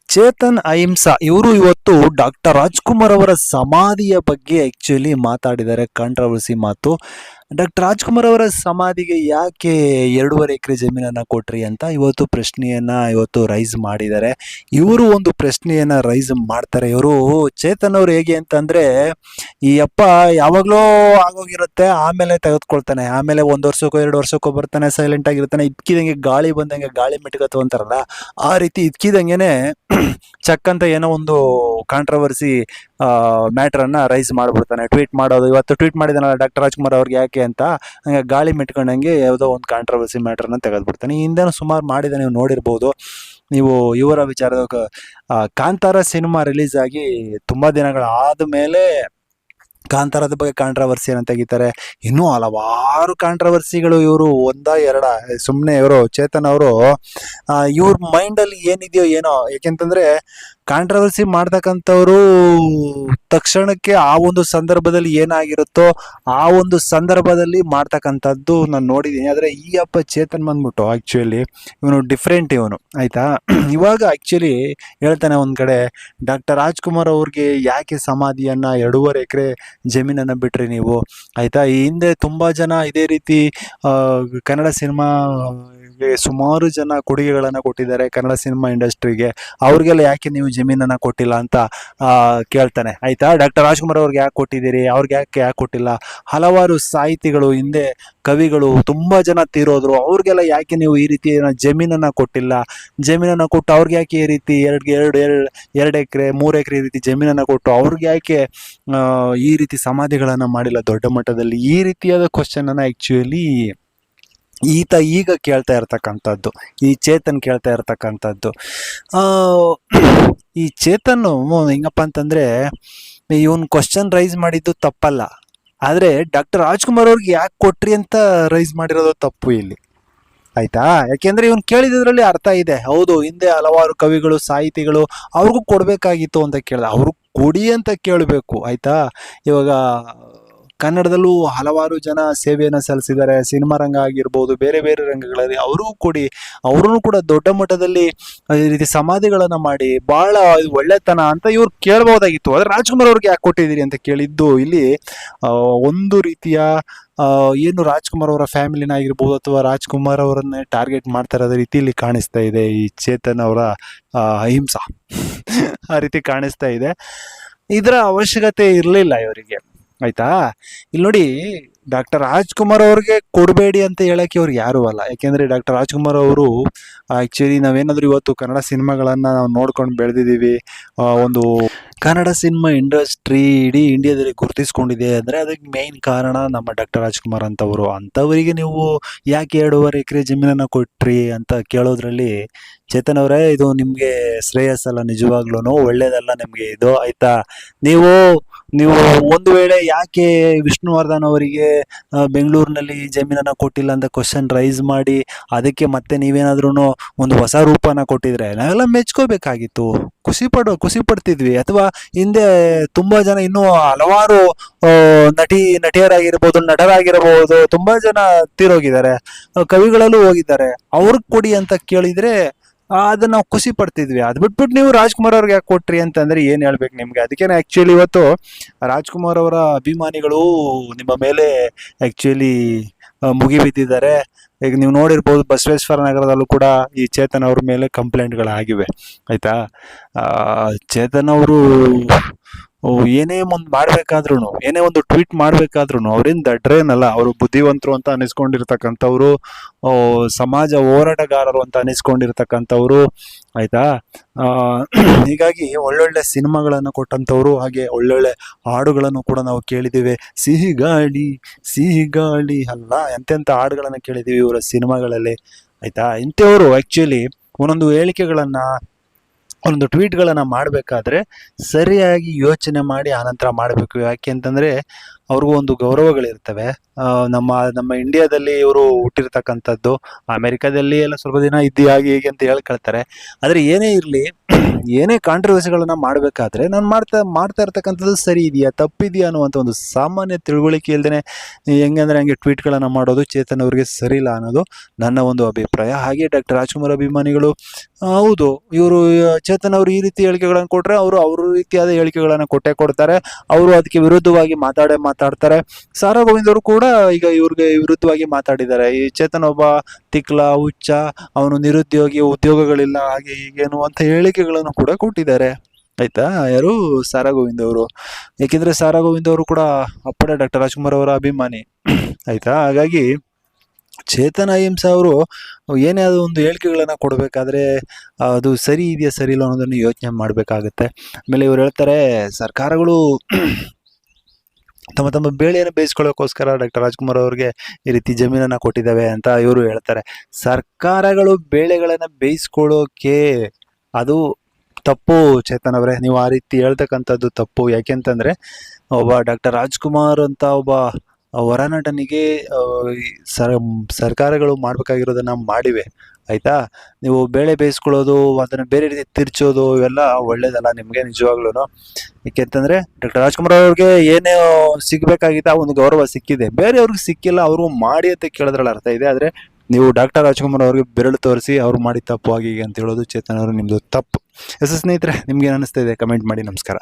ಚೇತನ್ ಅಹಿಂಸಾ ಇವರು ಇವತ್ತು ಡಾಕ್ಟರ್ ರಾಜ್ಕುಮಾರ್ ಅವರ ಸಮಾಧಿಯ ಬಗ್ಗೆ ಆಕ್ಚುಲಿ ಮಾತಾಡಿದ್ದಾರೆ. ಕಾಂಟ್ರವರ್ಸಿ ಮಾತು. ಡಾಕ್ಟರ್ ರಾಜ್ಕುಮಾರ್ ಅವರ ಸಮಾಧಿಗೆ ಯಾಕೆ 2.5 ಎಕರೆ ಜಮೀನನ್ನ ಕೊಟ್ರಿ ಅಂತ ಇವತ್ತು ಪ್ರಶ್ನೆಯನ್ನ ರೈಸ್ ಮಾಡಿದ್ದಾರೆ. ಇವರು ಒಂದು ಪ್ರಶ್ನೆಯನ್ನ ರೈಸ್ ಮಾಡ್ತಾರೆ. ಇವರು ಚೇತನ್ ಅವ್ರು ಹೇಗೆ ಅಂತಂದ್ರೆ, ಈ ಅಪ್ಪ ಯಾವಾಗ್ಲೋ ಆಗೋಗಿರುತ್ತೆ, ಆಮೇಲೆ ತೆಗೆದುಕೊಳ್ತಾನೆ, ಆಮೇಲೆ 1 ವರ್ಷಕ್ಕೋ 2 ವರ್ಷಕ್ಕೋ ಬರ್ತಾನೆ, ಸೈಲೆಂಟ್ ಆಗಿರ್ತಾನೆ, ಇದ್ಕಿದಂಗೆ ಗಾಳಿ ಬಂದಂಗೆ ಗಾಳಿ ಮಿಟ್ಕತ್ತು ಅಂತಾರಲ್ಲ, ಆ ರೀತಿ ಇದ್ಕಿದಂಗೆನೆ ಚಕ್ ಅಂತ ಏನೋ ಒಂದು ಕಾಂಟ್ರವರ್ಸಿ ಮ್ಯಾಟರ್ ಅನ್ನ ರೈಸ್ ಮಾಡ್ಬಿಡ್ತಾನೆ. ಟ್ವೀಟ್ ಮಾಡೋದು, ಇವತ್ತು ಟ್ವೀಟ್ ಮಾಡಿದಾನಲ್ಲ ಡಾಕ್ಟರ್ ರಾಜ್ಕುಮಾರ್ ಅವ್ರಿಗೆ ಯಾಕೆ ಅಂತ, ಹಂಗೆ ಗಾಳಿ ಮಿಟ್ಕೊಂಡಂಗೆ ಯಾವುದೋ ಒಂದು ಕಾಂಟ್ರವರ್ಸಿ ಮ್ಯಾಟರ್ನ ತೆಗೆದ್ಬಿಡ್ತಾನೆ. ಈ ಹಿಂದೆನೂ ಸುಮಾರು ಮಾಡಿದ, ನೀವು ನೋಡಿರ್ಬೋದು. ನೀವು ಇವರ ವಿಚಾರದ ಕಾಂತಾರ ಸಿನಿಮಾ ರಿಲೀಸ್ ಆಗಿ ತುಂಬಾ ದಿನಗಳಾದ ಮೇಲೆ ಕಾಂತಾರದ ಬಗ್ಗೆ ಕಾಂಟ್ರವರ್ಸಿಯನ್ನು ತೆಗಿತಾರೆ. ಇನ್ನೂ ಹಲವಾರು ಕಾಂಟ್ರವರ್ಸಿಗಳು ಇವರು ಎರಡ ಸುಮ್ಮನೆ ಇವರು ಚೇತನ್ ಅವರು ಇವ್ರ ಮೈಂಡಲ್ಲಿ ಏನಿದೆಯೋ ಏನೋ. ಯಾಕೆಂತಂದ್ರೆ ಕಾಂಟ್ರವರ್ಸಿ ಮಾಡ್ತಕ್ಕಂಥವ್ರು ತಕ್ಷಣಕ್ಕೆ ಆ ಒಂದು ಸಂದರ್ಭದಲ್ಲಿ ಏನಾಗಿರುತ್ತೋ ಆ ಒಂದು ಸಂದರ್ಭದಲ್ಲಿ ಮಾಡ್ತಕ್ಕಂಥದ್ದು ನಾನು ನೋಡಿದ್ದೀನಿ. ಆದರೆ ಈ ಅಪ್ಪ ಚೇತನ್ ಬಂದ್ಬಿಟ್ಟು ಆ್ಯಕ್ಚುಲಿ ಇವನು ಡಿಫ್ರೆಂಟ್ ಇವನು, ಆಯಿತಾ. ಇವಾಗ ಆ್ಯಕ್ಚುಲಿ ಹೇಳ್ತಾನೆ ಒಂದು ಕಡೆ, ಡಾಕ್ಟರ್ ರಾಜ್ಕುಮಾರ್ ಅವ್ರಿಗೆ ಯಾಕೆ ಸಮಾಧಿಯನ್ನು 2.5 ಎಕರೆ ಜಮೀನನ್ನು ಬಿಟ್ರಿ ನೀವು, ಆಯಿತಾ. ಈ ಹಿಂದೆ ತುಂಬ ಜನ ಇದೇ ರೀತಿ ಕನ್ನಡ ಸಿನಿಮಾ ಸುಮಾರು ಜನ ಕೊಡುಗೆಗಳನ್ನು ಕೊಟ್ಟಿದ್ದಾರೆ ಕನ್ನಡ ಸಿನಿಮಾ ಇಂಡಸ್ಟ್ರಿಗೆ. ಅವ್ರಿಗೆಲ್ಲ ಯಾಕೆ ನೀವು ಜಮೀನನ್ನ ಕೊಟ್ಟಿಲ್ಲ ಅಂತ ಕೇಳ್ತಾನೆ, ಆಯ್ತಾ. ಡಾಕ್ಟರ್ ರಾಜ್ಕುಮಾರ್ ಅವ್ರಿಗೆ ಯಾಕೆ ಕೊಟ್ಟಿದ್ದೀರಿ, ಅವ್ರಿಗೆ ಯಾಕೆ ಕೊಟ್ಟಿಲ್ಲ. ಹಲವಾರು ಸಾಹಿತಿಗಳು, ಹಿಂದೆ ಕವಿಗಳು ತುಂಬಾ ಜನ ತೀರೋದ್ರು, ಅವ್ರಿಗೆಲ್ಲ ಯಾಕೆ ನೀವು ಈ ರೀತಿ ಜಮೀನನ್ನ ಕೊಟ್ಟಿಲ್ಲ. ಜಮೀನನ್ನ ಕೊಟ್ಟು ಅವ್ರಿಗೆ ಯಾಕೆ ಈ ರೀತಿ 2 ಎಕರೆ 3 ಎಕರೆ ಈ ರೀತಿ ಜಮೀನನ್ನ ಕೊಟ್ಟು ಅವ್ರಿಗೆ ಯಾಕೆ ಈ ರೀತಿ ಸಮಾಧಿಗಳನ್ನ ಮಾಡಿಲ್ಲ ದೊಡ್ಡ ಮಟ್ಟದಲ್ಲಿ. ಈ ರೀತಿಯಾದ ಕ್ವಶನ್ ಅನ್ನ ಆಕ್ಚುಲಿ ಈಗ ಕೇಳ್ತಾ ಇರ್ತಕ್ಕಂಥದ್ದು, ಈ ಚೇತನ್ ಕೇಳ್ತಾ ಇರ್ತಕ್ಕಂಥದ್ದು. ಈ ಚೇತನ್ ಹೆಂಗಪ್ಪ ಅಂತಂದ್ರೆ, ಇವನ್ ಕ್ವಶನ್ ರೈಸ್ ಮಾಡಿದ್ದು ತಪ್ಪಲ್ಲ, ಆದ್ರೆ ಡಾಕ್ಟರ್ ರಾಜ್ಕುಮಾರ್ ಅವ್ರಿಗೆ ಯಾಕೆ ಕೊಟ್ರಿ ಅಂತ ರೈಸ್ ಮಾಡಿರೋದು ತಪ್ಪು ಇಲ್ಲಿ, ಆಯ್ತಾ. ಯಾಕೆಂದ್ರೆ ಇವನ್ ಕೇಳಿದ್ರಲ್ಲಿ ಅರ್ಥ ಇದೆ. ಹೌದು, ಹಿಂದೆ ಹಲವಾರು ಕವಿಗಳು, ಸಾಹಿತಿಗಳು, ಅವ್ರಿಗೂ ಕೊಡ್ಬೇಕಾಗಿತ್ತು ಅಂತ ಕೇಳ್ದ. ಅವ್ರು ಕೊಡಿ ಅಂತ ಕೇಳಬೇಕು, ಆಯ್ತಾ. ಇವಾಗ ಕನ್ನಡದಲ್ಲೂ ಹಲವಾರು ಜನ ಸೇವೆಯನ್ನು ಸಲ್ಲಿಸಿದ್ದಾರೆ. ಸಿನಿಮಾ ರಂಗ ಆಗಿರ್ಬೋದು, ಬೇರೆ ಬೇರೆ ರಂಗಗಳಲ್ಲಿ ಅವ್ರಿಗೂ ಕೊಡಿ. ಅವ್ರೂ ಕೂಡ ದೊಡ್ಡ ಮಟ್ಟದಲ್ಲಿ ಈ ರೀತಿ ಸಮಾಧಿಗಳನ್ನ ಮಾಡಿ ಬಹಳ ಒಳ್ಳೆತನ ಅಂತ ಇವ್ರು ಕೇಳ್ಬೋದಾಗಿತ್ತು. ಆದ್ರೆ ರಾಜ್ಕುಮಾರ್ ಅವ್ರಿಗೆ ಯಾಕೆ ಕೊಟ್ಟಿದ್ದೀರಿ ಅಂತ ಕೇಳಿದ್ದು ಇಲ್ಲಿ ಒಂದು ರೀತಿಯ ಏನು ರಾಜ್ಕುಮಾರ್ ಅವರ ಫ್ಯಾಮಿಲಿನ ಆಗಿರ್ಬೋದು ಅಥವಾ ರಾಜ್ಕುಮಾರ್ ಅವರನ್ನೇ ಟಾರ್ಗೆಟ್ ಮಾಡ್ತಾ ಇರೋದ ರೀತಿಯಲ್ಲಿ ಕಾಣಿಸ್ತಾ ಇದೆ ಈ ಚೇತನ್ ಅವರ ಅಹಿಂಸಾ. ಆ ರೀತಿ ಕಾಣಿಸ್ತಾ ಇದೆ. ಇದರ ಅವಶ್ಯಕತೆ ಇರಲಿಲ್ಲ ಇವರಿಗೆ, ಆಯ್ತಾ. ಇಲ್ಲಿ ನೋಡಿ, ಡಾಕ್ಟರ್ ರಾಜ್ಕುಮಾರ್ ಅವ್ರಿಗೆ ಕೊಡಬೇಡಿ ಅಂತ ಹೇಳಕ್ಕೆ ಅವ್ರು ಯಾರು ಅಲ್ಲ. ಯಾಕೆಂದ್ರೆ ಡಾಕ್ಟರ್ ರಾಜ್ಕುಮಾರ್ ಅವರು ಆಕ್ಚುಲಿ ನಾವೇನಾದ್ರೂ ಇವತ್ತು ಕನ್ನಡ ಸಿನಿಮಾಗಳನ್ನ ನಾವು ನೋಡ್ಕೊಂಡು ಬೆಳೆದಿದ್ದೀವಿ. ಒಂದು ಕನ್ನಡ ಸಿನಿಮಾ ಇಂಡಸ್ಟ್ರಿ ಇಡೀ ಇಂಡಿಯಾದಲ್ಲಿ ಗುರುತಿಸ್ಕೊಂಡಿದೆ ಅಂದ್ರೆ ಅದಕ್ಕೆ ಮೇನ್ ಕಾರಣ ನಮ್ಮ ಡಾಕ್ಟರ್ ರಾಜ್ಕುಮಾರ್ ಅಂತವರಿಗೆ ನೀವು ಯಾಕೆ 2.5 ಎಕರೆ ಜಮೀನನ್ನ ಕೊಟ್ರಿ ಅಂತ ಕೇಳೋದ್ರಲ್ಲಿ ಚೇತನ್ ಅವರೇ, ಇದು ನಿಮ್ಗೆ ಶ್ರೇಯಸ್ಸಲ್ಲ, ನಿಜವಾಗ್ಲೂ ಒಳ್ಳೇದಲ್ಲ ನಿಮ್ಗೆ ಇದು, ಆಯ್ತಾ. ನೀವು ಒಂದು ವೇಳೆ ಯಾಕೆ ವಿಷ್ಣುವರ್ಧನ್ ಅವರಿಗೆ ಬೆಂಗಳೂರಿನಲ್ಲಿ ಜಮೀನನ್ನ ಕೊಟ್ಟಿಲ್ಲ ಅಂತ ಕ್ವಶನ್ ರೈಸ್ ಮಾಡಿ ಅದಕ್ಕೆ ಮತ್ತೆ ನೀವೇನಾದ್ರೂ ಒಂದು ಹೊಸ ರೂಪನ ಕೊಟ್ಟಿದ್ರೆ ನಾವೆಲ್ಲ ಮೆಚ್ಕೋಬೇಕಾಗಿತ್ತು, ಖುಷಿ ಪಡ್ತಿದ್ವಿ. ಅಥವಾ ಹಿಂದೆ ತುಂಬಾ ಜನ ಇನ್ನೂ ಹಲವಾರು ನಟಿಯರಾಗಿರ್ಬೋದು, ನಟರಾಗಿರಬಹುದು, ತುಂಬಾ ಜನ ತೀರೋಗಿದ್ದಾರೆ, ಕವಿಗಳಲ್ಲೂ ಹೋಗಿದ್ದಾರೆ. ಅವ್ರಿಗೆ ಕೊಡಿ ಅಂತ ಕೇಳಿದ್ರೆ ಅದನ್ನ ನಾವು ಖುಷಿ ಪಡ್ತಿದ್ವಿ. ಅದ್ ಬಿಟ್ಬಿಟ್ಟು ನೀವು ರಾಜ್ಕುಮಾರ್ ಅವ್ರಿಗೆ ಯಾಕೆ ಕೊಟ್ರಿ ಅಂತಂದ್ರೆ ಏನ್ ಹೇಳ್ಬೇಕು ನಿಮ್ಗೆ. ಅದಕ್ಕೇನೆ ಆಕ್ಚುಲಿ ಇವತ್ತು ರಾಜ್ಕುಮಾರ್ ಅವರ ಅಭಿಮಾನಿಗಳು ನಿಮ್ಮ ಮೇಲೆ ಆಕ್ಚುಲಿ ಮುಗಿಬಿದ್ದಿದ್ದಾರೆ. ಈಗ ನೀವು ನೋಡಿರ್ಬೋದು, ಬಸವೇಶ್ವರ ನಗರದಲ್ಲೂ ಕೂಡ ಈ ಚೇತನ್ ಅವ್ರ ಮೇಲೆ ಕಂಪ್ಲೇಂಟ್ಗಳಾಗಿವೆ, ಆಯ್ತಾ. ಚೇತನ್ ಅವರು ಏನೇ ಒಂದು ಮಾಡ್ಬೇಕಾದ್ರೂ, ಏನೇ ಒಂದು ಟ್ವೀಟ್ ಮಾಡ್ಬೇಕಾದ್ರೂ ಅವ್ರೇನ್ ದಡ್ರೇನಲ್ಲ, ಅವರು ಬುದ್ಧಿವಂತರು ಅಂತ ಅನಿಸ್ಕೊಂಡಿರ್ತಕ್ಕಂಥವ್ರು, ಸಮಾಜ ಹೋರಾಟಗಾರರು ಅಂತ ಅನಿಸ್ಕೊಂಡಿರ್ತಕ್ಕಂಥವ್ರು, ಆಯ್ತಾ. ಹೀಗಾಗಿ ಒಳ್ಳೊಳ್ಳೆ ಸಿನಿಮಾಗಳನ್ನು ಕೊಟ್ಟಂಥವ್ರು, ಹಾಗೆ ಒಳ್ಳೊಳ್ಳೆ ಹಾಡುಗಳನ್ನು ಕೂಡ ನಾವು ಕೇಳಿದ್ದೀವಿ. ಸಿಹಿ ಗಾಳಿ ಅಲ್ಲ, ಎಂತೆಂಥ ಹಾಡುಗಳನ್ನು ಕೇಳಿದ್ದೀವಿ ಇವರ ಸಿನಿಮಾಗಳಲ್ಲಿ, ಆಯ್ತಾ. ಇಂಥವರು ಆಕ್ಚುಲಿ ಒಂದೊಂದು ಹೇಳಿಕೆಗಳನ್ನ, ಒಂದೊಂದು ಟ್ವೀಟ್ಗಳನ್ನು ಮಾಡಬೇಕಾದ್ರೆ ಸರಿಯಾಗಿ ಯೋಚನೆ ಮಾಡಿ ಆನಂತರ ಮಾಡಬೇಕು. ಯಾಕೆ ಅಂತಂದರೆ ಅವ್ರಿಗೂ ಒಂದು ಗೌರವಗಳಿರ್ತವೆ. ನಮ್ಮ ಇಂಡಿಯಾದಲ್ಲಿ ಇವರು ಹುಟ್ಟಿರ್ತಕ್ಕಂಥದ್ದು, ಅಮೆರಿಕಾದಲ್ಲಿ ಎಲ್ಲ ಸ್ವಲ್ಪ ದಿನ ಇದ್ದು ಹಾಗೆ ಹೀಗೆ ಅಂತ ಹೇಳ್ಕೊಳ್ತಾರೆ. ಆದರೆ ಏನೇ ಇರಲಿ, ಏನೇ ಕಾಂಟ್ರವರ್ಸಿಗಳನ್ನ ಮಾಡಬೇಕಾದ್ರೆ ನಾನು ಮಾಡ್ತಾ ಇರ್ತಕ್ಕಂಥದ್ದು ಸರಿ ಇದೆಯಾ ತಪ್ಪಿದೆಯಾ ಅನ್ನುವಂಥ ಒಂದು ಸಾಮಾನ್ಯ ತಿಳುವಳಿಕೆ ಇಲ್ದೇನೆ ಹೆಂಗಂದ್ರೆ ಹಂಗೆ ಟ್ವೀಟ್ಗಳನ್ನು ಮಾಡೋದು ಚೇತನ್ ಅವರಿಗೆ ಸರಿ ಇಲ್ಲ ಅನ್ನೋದು ನನ್ನ ಒಂದು ಅಭಿಪ್ರಾಯ. ಹಾಗೆ ಡಾಕ್ಟರ್ ರಾಜ್ಕುಮಾರ್ ಅಭಿಮಾನಿಗಳು ಹೌದು ಇವರು ಚೇತನ್ ಅವರು ಈ ರೀತಿ ಹೇಳಿಕೆಗಳನ್ನು ಕೊಟ್ಟರೆ ಅವರು ಅವ್ರ ರೀತಿಯಾದ ಹೇಳಿಕೆಗಳನ್ನು ಕೊಡ್ತಾರೆ. ಅವರು ಅದಕ್ಕೆ ವಿರುದ್ಧವಾಗಿ ಮಾತಾಡ್ತಾರೆ. ಸಾರಾ ಗೋವಿಂದ್ ಅವರು ಕೂಡ ಈಗ ಇವ್ರಿಗೆ ವಿರುದ್ಧವಾಗಿ ಮಾತಾಡಿದ್ದಾರೆ. ಈ ಚೇತನ್ ಒಬ್ಬ ತಿಕ್ಲ ಹುಚ್ಚ, ಅವನು ನಿರುದ್ಯೋಗಿ, ಉದ್ಯೋಗಗಳಿಲ್ಲ, ಹಾಗೆ ಹೀಗೆ ಅನ್ನುವಂಥ ಹೇಳಿಕೆಗಳನ್ನು ಕೂಡ ಕೊಟ್ಟಿದ್ದಾರೆ. ಆಯ್ತಾ, ಯಾರು ಸಾರಾ ಗೋವಿಂದ್ ಅವರು. ಯಾಕೆಂದ್ರೆ ಸಾರಾ ಗೋವಿಂದ್ ಅವರು ಕೂಡ ಅಪ್ಪಡೆ ಡಾಕ್ಟರ್ ರಾಜ್ಕುಮಾರ್ ಅವರ ಅಭಿಮಾನಿ. ಆಯ್ತಾ, ಹಾಗಾಗಿ ಚೇತನ್ ಅಹಿಂಸಾ ಅವರು ಏನೇ ಅದು ಒಂದು ಹೇಳಿಕೆಗಳನ್ನ ಕೊಡಬೇಕಾದ್ರೆ ಅದು ಸರಿ ಇದೆಯಾ ಸರಿ ಇಲ್ಲ ಅನ್ನೋದನ್ನು ಯೋಚನೆ ಮಾಡಬೇಕಾಗತ್ತೆ. ಆಮೇಲೆ ಇವ್ರು ಹೇಳ್ತಾರೆ ಸರ್ಕಾರಗಳು ತಮ್ಮ ಬೇಳೆಯನ್ನು ಬೇಯಿಸ್ಕೊಳ್ಳೋಕ್ಕೋಸ್ಕರ ಡಾಕ್ಟರ್ ರಾಜ್ಕುಮಾರ್ ಅವ್ರಿಗೆ ಈ ರೀತಿ ಜಮೀನನ್ನ ಕೊಟ್ಟಿದ್ದಾವೆ ಅಂತ ಇವರು ಹೇಳ್ತಾರೆ. ಸರ್ಕಾರಗಳು ಬೇಳೆಗಳನ್ನ ಬೇಯಿಸ್ಕೊಳ್ಳೋಕೆ ಅದು ತಪ್ಪು ಚೇತನ್ ಅವರೇ, ನೀವು ಆ ರೀತಿ ಹೇಳ್ತಕ್ಕಂಥದ್ದು ತಪ್ಪು. ಯಾಕೆಂತಂದ್ರೆ ಒಬ್ಬ ಡಾಕ್ಟರ್ ರಾಜ್ಕುಮಾರ್ ಅಂತ ಒಬ್ಬ ಹೊರನಟನಿಗೆ ಸರ್ಕಾರಗಳು ಮಾಡ್ಬೇಕಾಗಿರೋದನ್ನ ಮಾಡಿವೆ. ಆಯ್ತಾ, ನೀವು ಬೇಳೆ ಬೇಯಿಸ್ಕೊಳ್ಳೋದು, ಅದನ್ನ ಬೇರೆ ರೀತಿ ತಿರ್ಚೋದು ಇವೆಲ್ಲ ಒಳ್ಳೇದಲ್ಲ ನಿಮ್ಗೆ ನಿಜವಾಗ್ಲೂ. ಯಾಕೆಂತಂದ್ರೆ ಡಾಕ್ಟರ್ ರಾಜ್ಕುಮಾರ್ ಅವ್ರಿಗೆ ಏನೇ ಸಿಗ್ಬೇಕಾಗಿತ್ತು ಆ ಒಂದು ಗೌರವ ಸಿಕ್ಕಿದೆ, ಬೇರೆಯವ್ರಿಗೆ ಸಿಕ್ಕಿಲ್ಲ, ಅವ್ರಿಗೂ ಮಾಡಿ ಅಂತ ಕೇಳಿದ್ರಲ್ಲಿ ಅರ್ಥ ಇದೆ. ಆದ್ರೆ ನೀವು ಡಾಕ್ಟರ್ ರಾಜ್ಕುಮಾರ್ ಅವ್ರಿಗೆ ಬೆರಳು ತೋರಿಸಿ ಅವ್ರು ಮಾಡಿ ತಪ್ಪು ಆಗಿ ಅಂತ ಹೇಳೋದು ಚೇತನ್ ಅವರು ನಿಮ್ದು ತಪ್ಪು. ಸ್ನೇಹಿತರೆ, ನಿಮ್ಗೆ ಏನ್ ಅನಿಸ್ತಾ ಇದೆ ಕಮೆಂಟ್ ಮಾಡಿ. ನಮಸ್ಕಾರ.